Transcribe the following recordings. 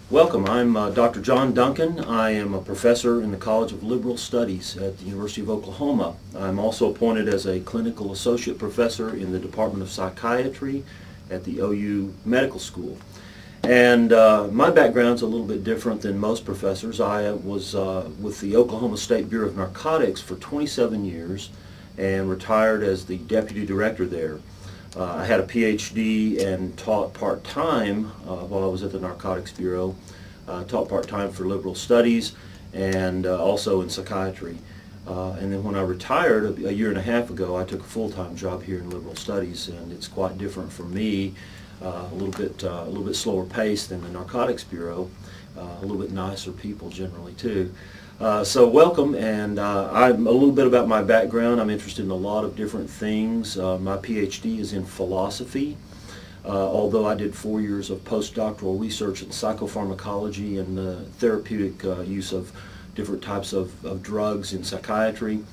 Welcome. I'm Dr. John Duncan. I am a professor in the College of Liberal Studies at the University of Oklahoma. I'm also appointed as a clinical associate professor in the Department of Psychiatry at the OU Medical School. And my background's a little bit different than most professors. I was with the Oklahoma State Bureau of Narcotics for 27 years and retired as the deputy director there. I had a PhD and taught part-time while I was at the Narcotics Bureau. Taught part-time for liberal studies and also in psychiatry. And then when I retired a year and a half ago, I took a full-time job here in liberal studies, and it's quite different for me. A little bit slower pace than the Narcotics Bureau. A little bit nicer people generally too. So welcome, and I'm a little bit about my background. I'm interested in a lot of different things. My PhD is in philosophy, although I did 4 years of postdoctoral research in psychopharmacology and the therapeutic use of different types of drugs in psychiatry.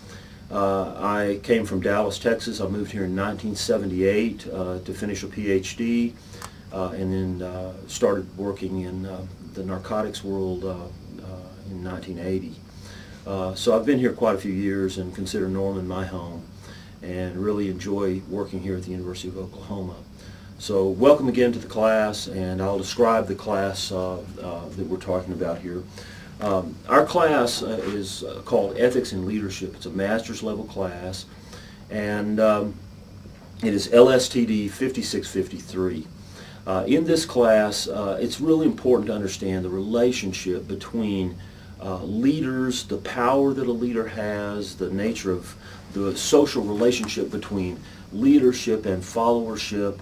I came from Dallas, Texas. I moved here in 1978 to finish a PhD, and then started working in the narcotics world in 1980. So I've been here quite a few years and consider Norman my home, and really enjoy working here at the University of Oklahoma. So welcome again to the class, and I'll describe the class that we're talking about here. Our class is called Ethics and Leadership. It's a master's level class, and it is LSTD 5653. In this class, it's really important to understand the relationship between leaders, the power that a leader has, the nature of the social relationship between leadership and followership,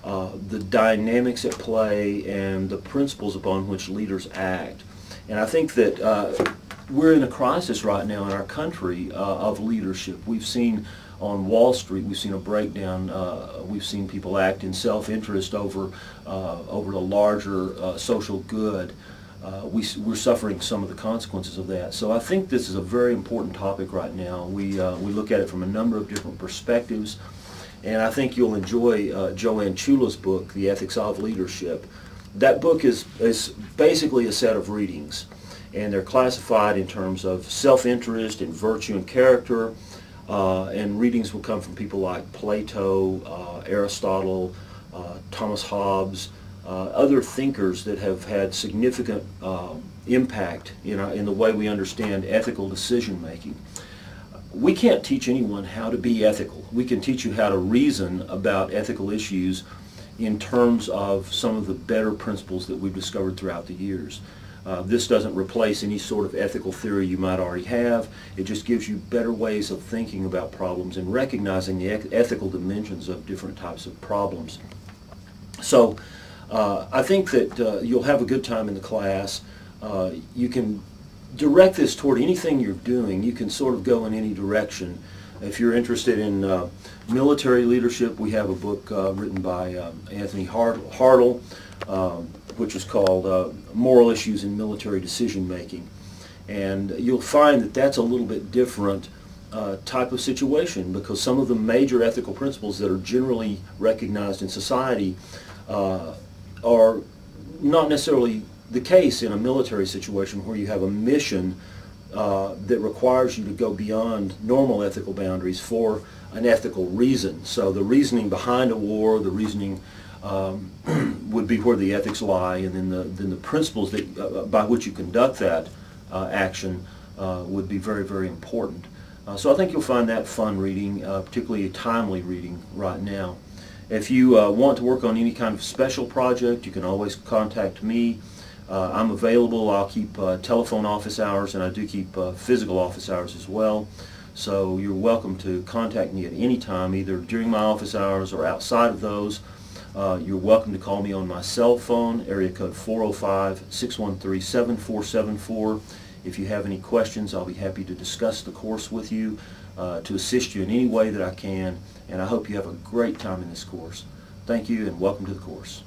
the dynamics at play, and the principles upon which leaders act. And I think that we're in a crisis right now in our country of leadership. We've seen on Wall Street, we've seen a breakdown. We've seen people act in self-interest over the larger social good. We're suffering some of the consequences of that. So I think this is a very important topic right now. We look at it from a number of different perspectives, and I think you'll enjoy Joanne Chula's book, The Ethics of Leadership. That book is basically a set of readings, and they're classified in terms of self-interest and virtue and character, and readings will come from people like Plato, Aristotle, Thomas Hobbes, other thinkers that have had significant impact in the way we understand ethical decision making. We can't teach anyone how to be ethical. We can teach you how to reason about ethical issues in terms of some of the better principles that we've discovered throughout the years. This doesn't replace any sort of ethical theory you might already have. It just gives you better ways of thinking about problems and recognizing the ethical dimensions of different types of problems. So I think that you'll have a good time in the class. You can direct this toward anything you're doing. You can sort of go in any direction. If you're interested in military leadership, we have a book written by Anthony Hartle, which is called Moral Issues in Military Decision Making. And you'll find that that's a little bit different type of situation, because some of the major ethical principles that are generally recognized in society are not necessarily the case in a military situation where you have a mission that requires you to go beyond normal ethical boundaries for an ethical reason. So the reasoning behind a war, the reasoning would be where the ethics lie, and then the principles that by which you conduct that action would be very, very important. So I think you'll find that fun reading, particularly a timely reading right now. If you want to work on any kind of special project, you can always contact me. I'm available. I'll keep telephone office hours, and I do keep physical office hours as well. So you're welcome to contact me at any time, either during my office hours or outside of those. You're welcome to call me on my cell phone, area code 405-613-7474. If you have any questions, I'll be happy to discuss the course with you, to assist you in any way that I can, and I hope you have a great time in this course. Thank you, and welcome to the course.